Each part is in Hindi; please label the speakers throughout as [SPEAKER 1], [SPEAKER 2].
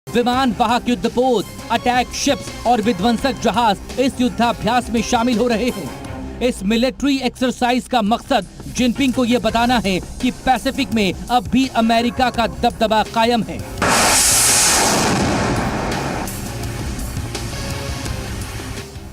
[SPEAKER 1] विमान वाहक युद्धपोत, अटैक शिप्स और विध्वंसक जहाज इस युद्धाभ्यास में शामिल हो रहे हैं। इस मिलिट्री एक्सरसाइज का मकसद जिनपिंग को यह बताना है कि पैसिफिक में अब भी अमेरिका का दबदबा कायम है।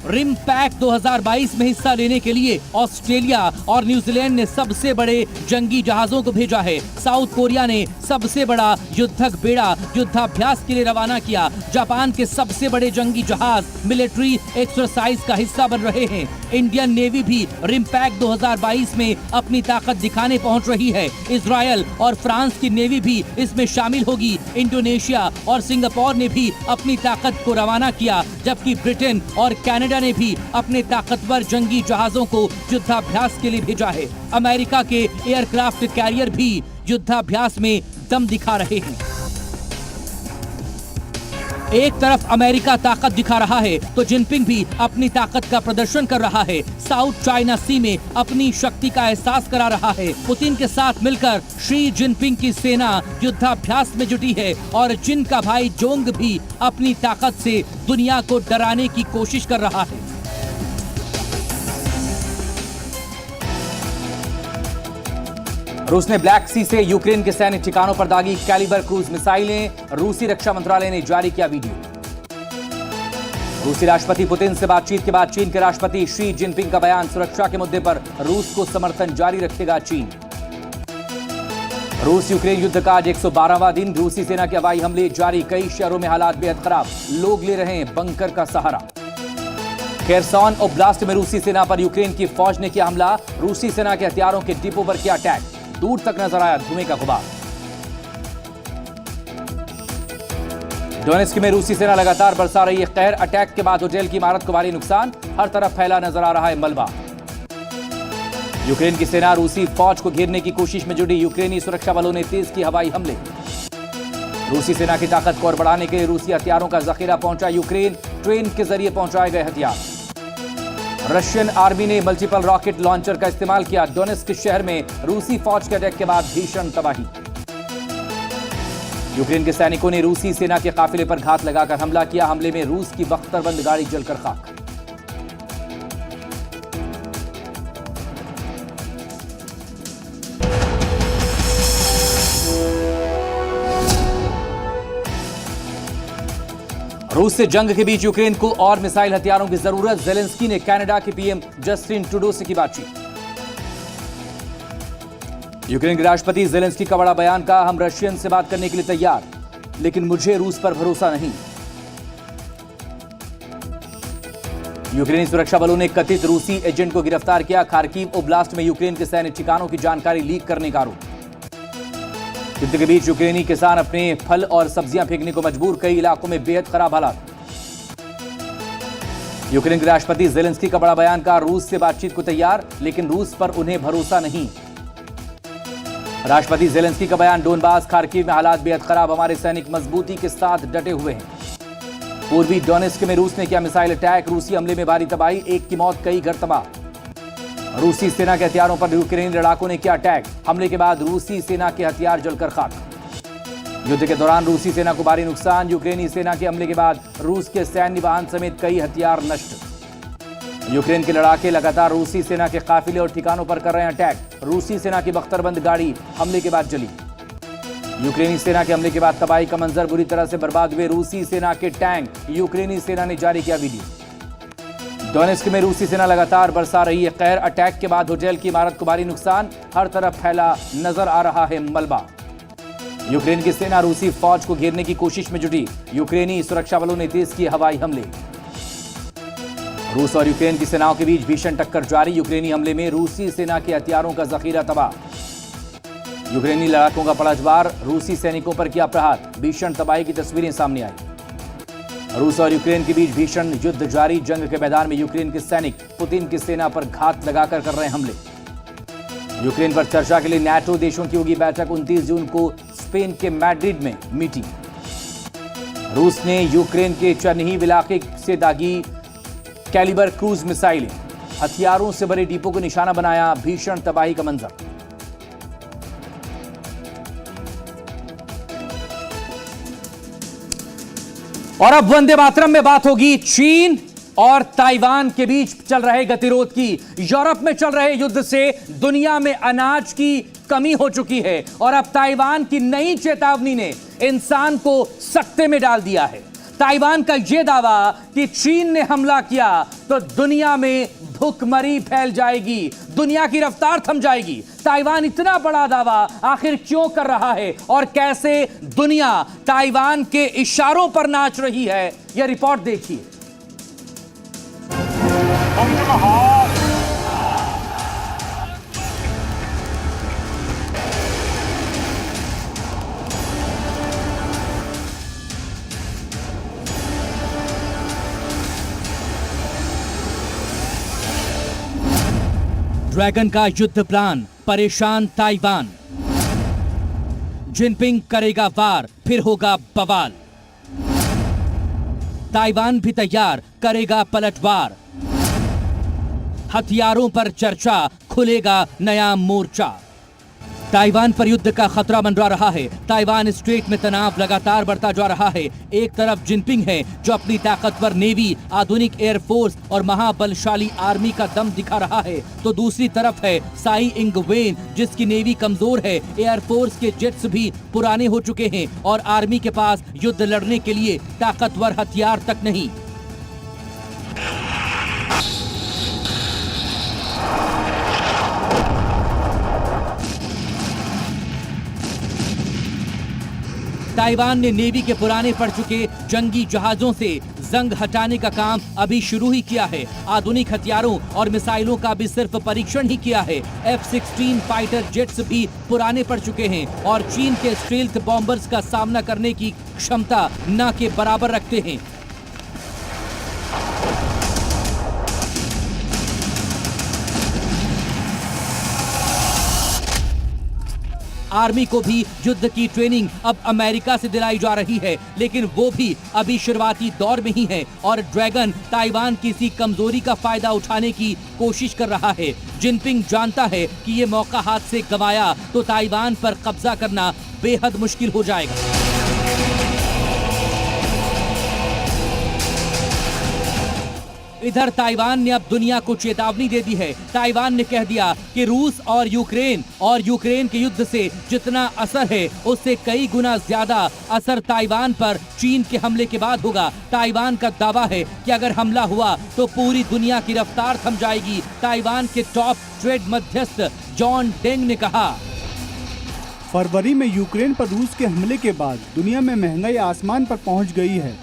[SPEAKER 1] रिम पैक 2022 में हिस्सा लेने के लिए ऑस्ट्रेलिया और न्यूजीलैंड ने सबसे बड़े जंगी जहाजों को भेजा है। साउथ कोरिया ने सबसे बड़ा युद्धक बेड़ा युद्धाभ्यास के लिए रवाना किया। जापान के सबसे बड़े जंगी जहाज मिलिट्री एक्सरसाइज का हिस्सा बन रहे हैं। इंडियन नेवी भी रिम पैक 2022 में अपनी ताकत दिखाने पहुंच रही है। इजरायल और फ्रांस की नेवी भी इसमें शामिल होगी। इंडोनेशिया और सिंगापुर ने भी अपनी ताकत को रवाना किया, जबकि ब्रिटेन और कनाडा ने भी अपने ताकतवर जंगी जहाजों को युद्धाभ्यास के लिए भेजा है। अमेरिका के एयरक्राफ्ट कैरियर भी युद्धाभ्यास में दम दिखा रहे हैं। एक तरफ अमेरिका ताकत दिखा रहा है तो जिनपिंग भी अपनी ताकत का प्रदर्शन कर रहा है। साउथ चाइना सी में अपनी शक्ति का एहसास करा रहा है। पुतिन के साथ मिलकर शी जिनपिंग की सेना युद्धाभ्यास में जुटी है और जिन का भाई जोंग भी अपनी ताकत से दुनिया को डराने की कोशिश कर रहा है।
[SPEAKER 2] रूस ने ब्लैक सी से यूक्रेन के सैन्य ठिकानों पर दागी कैलिबर क्रूज मिसाइलें। रूसी रक्षा मंत्रालय ने जारी किया वीडियो। रूसी राष्ट्रपति पुतिन से बातचीत के बाद चीन के राष्ट्रपति शी जिनपिंग का बयान। सुरक्षा के मुद्दे पर रूस को समर्थन जारी रखेगा चीन। रूस यूक्रेन युद्ध का आज 112वां दिन। रूसी सेना के हवाई हमले जारी। कई शहरों में हालात बेहद खराब। लोग ले रहे हैं बंकर का सहारा। खेरसॉन ओब्लास्ट में रूसी सेना पर यूक्रेन की फौज ने किया हमला। रूसी सेना के हथियारों के डिपो पर किया अटैक। दूर तक नजर आया धुएं का गुबार। डोनेस्क में रूसी सेना लगातार बरसा रही है कहर। अटैक के बाद होटल की इमारत को भारी नुकसान। हर तरफ फैला नजर आ रहा है मलबा। यूक्रेन की सेना रूसी फौज को घेरने की कोशिश में जुटी। यूक्रेनी सुरक्षा बलों ने तेज की हवाई हमले। रूसी सेना की ताकत को और बढ़ाने के लिए रूसी हथियारों का जखीरा पहुंचा यूक्रेन। ट्रेन के जरिए पहुंचाए गए हथियार। रशियन आर्मी ने मल्टीपल रॉकेट लॉन्चर का इस्तेमाल किया। डोनेस्क शहर में रूसी फौज के अटैक के बाद भीषण तबाही। यूक्रेन के सैनिकों ने रूसी सेना के काफिले पर घात लगाकर हमला किया। हमले में रूस की बख्तरबंद गाड़ी जलकर खाक। रूस से जंग के बीच यूक्रेन को और मिसाइल हथियारों की जरूरत। जेलेंस्की ने कनाडा के पीएम जस्टिन ट्रूडो से की बातचीत। यूक्रेन के राष्ट्रपति जेलेंस्की का बड़ा बयान। कहा, हम रशियन से बात करने के लिए तैयार, लेकिन मुझे रूस पर भरोसा नहीं। यूक्रेनी सुरक्षा बलों ने कथित रूसी एजेंट को गिरफ्तार किया। खार्किव ओब्लास्ट में यूक्रेन के सैन्य ठिकानों की जानकारी लीक करने का आरोप। युद्ध के बीच यूक्रेनी किसान अपने फल और सब्जियां फेंकने को मजबूर। कई इलाकों में बेहद खराब हालात। यूक्रेन के राष्ट्रपति जेलेंस्की का बड़ा बयान। का रूस से बातचीत को तैयार, लेकिन रूस पर उन्हें भरोसा नहीं। राष्ट्रपति जेलेंस्की का बयान। डोनबास खार्किव में हालात बेहद खराब। हमारे सैनिक मजबूती के साथ डटे हुए हैं। पूर्वी डोनेस्क में रूस ने किया मिसाइल अटैक। रूसी हमले में भारी तबाही। एक की मौत, कई घर तबाह। रूसी सेना के हथियारों पर यूक्रेनी लड़ाकों ने किया अटैक। हमले के बाद रूसी सेना के हथियार जलकर खाक। युद्ध के दौरान रूसी सेना को भारी नुकसान। यूक्रेनी सेना के हमले के बाद रूस के सैन्य वाहन समेत कई हथियार नष्ट। यूक्रेन के लड़ाके लगातार रूसी सेना के काफिले और ठिकानों पर कर रहे हैं अटैक। रूसी सेना की बख्तरबंद गाड़ी हमले के बाद जली। यूक्रेनी सेना के हमले के बाद तबाही का मंजर। बुरी तरह से बर्बाद हुए रूसी सेना के टैंक। यूक्रेनी सेना ने जारी किया वीडियो। डोनेस्क में रूसी सेना लगातार बरसा रही है कहर। अटैक के बाद होटल की इमारत को भारी नुकसान। हर तरफ फैला नजर आ रहा है मलबा। यूक्रेन की सेना रूसी फौज को घेरने की कोशिश में जुटी। यूक्रेनी सुरक्षा बलों ने तेज किए हवाई हमले। रूस और यूक्रेन की सेनाओं के बीच भीषण टक्कर जारी। यूक्रेनी हमले में रूसी सेना के हथियारों का जखीरा तबाह। यूक्रेनी लड़ाकों का पड़ा जवार। रूसी सैनिकों पर किया प्रहार। भीषण तबाही की तस्वीरें सामने आई। रूस और यूक्रेन के बीच भीषण युद्ध जारी। जंग के मैदान में यूक्रेन के सैनिक पुतिन की सेना पर घात लगाकर कर रहे हैं हमले। यूक्रेन पर चर्चा के लिए नाटो देशों की होगी बैठक। 29 जून को स्पेन के मैड्रिड में मीटिंग। रूस ने यूक्रेन के चरनिहिव इलाके से दागी कैलिबर क्रूज मिसाइलें। हथियारों से भरे डिपो को निशाना बनाया। भीषण तबाही का मंजर। और अब वंदे मातरम में बात होगी चीन और ताइवान के बीच चल रहे गतिरोध की। यूरोप में चल रहे युद्ध से दुनिया में अनाज की कमी हो चुकी है और अब ताइवान की नई चेतावनी ने इंसान को सकते में डाल दिया है। ताइवान का यह दावा कि चीन ने हमला किया तो दुनिया में भूखमरी फैल जाएगी, दुनिया की रफ्तार थम जाएगी। ताइवान इतना बड़ा दावा आखिर क्यों कर रहा है और कैसे दुनिया ताइवान के इशारों पर नाच रही है, यह रिपोर्ट देखिए।
[SPEAKER 1] ड्रैगन का युद्ध प्लान, परेशान ताइवान। जिनपिंग करेगा वार, फिर होगा बवाल। ताइवान भी तैयार, करेगा पलटवार। हथियारों पर चर्चा, खुलेगा नया मोर्चा। ताइवान पर युद्ध का खतरा मंडरा रहा है। ताइवान स्ट्रेट में तनाव लगातार बढ़ता जा रहा है। एक तरफ जिनपिंग है जो अपनी ताकतवर नेवी, आधुनिक एयरफोर्स और महाबलशाली आर्मी का दम दिखा रहा है, तो दूसरी तरफ है साई इंगवेन जिसकी नेवी कमजोर है, एयरफोर्स के जेट्स भी पुराने हो चुके हैं और आर्मी के पास युद्ध लड़ने के लिए ताकतवर हथियार तक नहीं। ताइवान ने नेवी के पुराने पड़ चुके जंगी जहाजों से जंग हटाने का काम अभी शुरू ही किया है। आधुनिक हथियारों और मिसाइलों का भी सिर्फ परीक्षण ही किया है। F-16 फाइटर जेट्स भी पुराने पड़ चुके हैं और चीन के स्टील्थ बॉम्बर्स का सामना करने की क्षमता न के बराबर रखते हैं। आर्मी को भी युद्ध की ट्रेनिंग अब अमेरिका से दिलाई जा रही है, लेकिन वो भी अभी शुरुआती दौर में ही है और ड्रैगन ताइवान की इसी कमजोरी का फायदा उठाने की कोशिश कर रहा है। जिनपिंग जानता है कि ये मौका हाथ से गंवाया तो ताइवान पर कब्जा करना बेहद मुश्किल हो जाएगा। इधर ताइवान ने अब दुनिया को चेतावनी दे दी है। ताइवान ने कह दिया कि रूस और यूक्रेन के युद्ध से जितना असर है उससे कई गुना ज्यादा असर ताइवान पर चीन के हमले के बाद होगा। ताइवान का दावा है कि अगर हमला हुआ तो पूरी दुनिया की रफ्तार थम जाएगी। ताइवान के टॉप ट्रेड मध्यस्थ जॉन डेंग ने कहा,
[SPEAKER 3] फरवरी में यूक्रेन पर रूस के हमले के बाद दुनिया में महंगाई आसमान पर पहुंच गई है।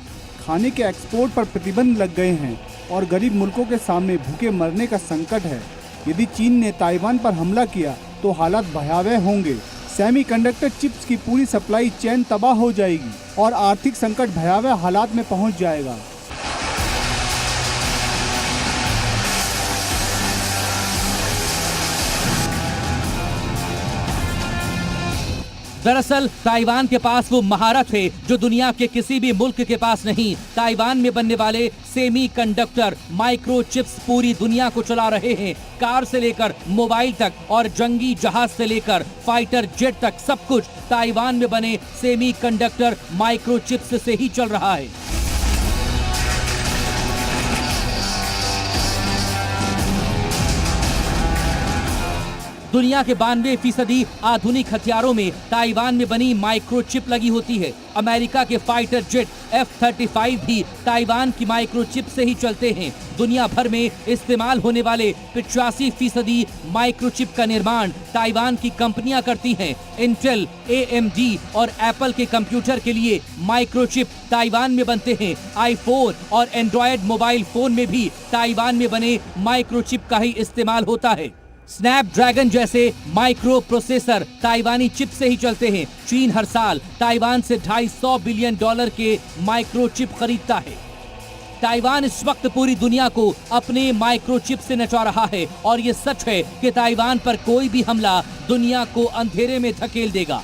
[SPEAKER 3] खाने के एक्सपोर्ट पर प्रतिबंध लग गए हैं और गरीब मुल्कों के सामने भूखे मरने का संकट है। यदि चीन ने ताइवान पर हमला किया तो हालात भयावह होंगे। सेमीकंडक्टर चिप्स की पूरी सप्लाई चेन तबाह हो जाएगी और आर्थिक संकट भयावह हालात में पहुंच जाएगा।
[SPEAKER 1] दरअसल ताइवान के पास वो महारत है जो दुनिया के किसी भी मुल्क के पास नहीं। ताइवान में बनने वाले सेमीकंडक्टर माइक्रोचिप्स पूरी दुनिया को चला रहे हैं। कार से लेकर मोबाइल तक और जंगी जहाज से लेकर फाइटर जेट तक सब कुछ ताइवान में बने सेमीकंडक्टर माइक्रोचिप्स से ही चल रहा है। दुनिया के 92% आधुनिक हथियारों में ताइवान में बनी माइक्रोचिप लगी होती है। अमेरिका के फाइटर जेट F-35 भी ताइवान की माइक्रोचिप से ही चलते हैं। दुनिया भर में इस्तेमाल होने वाले 85% माइक्रोचिप का निर्माण ताइवान की कंपनियां करती हैं। इंटेल, AMD और एप्पल के कंप्यूटर के लिए माइक्रोचिप ताइवान में बनते हैं। आईफोन और एंड्रॉयड मोबाइल फोन में भी ताइवान में बने माइक्रोचिप का ही इस्तेमाल होता है। स्नैपड्रैगन जैसे माइक्रो प्रोसेसर ताइवानी चिप से ही चलते हैं। चीन हर साल ताइवान से $250 बिलियन के माइक्रोचिप खरीदता है। ताइवान इस वक्त पूरी दुनिया को अपने माइक्रोचिप से नचा रहा है और ये सच है कि ताइवान पर कोई भी हमला दुनिया को अंधेरे में धकेल देगा।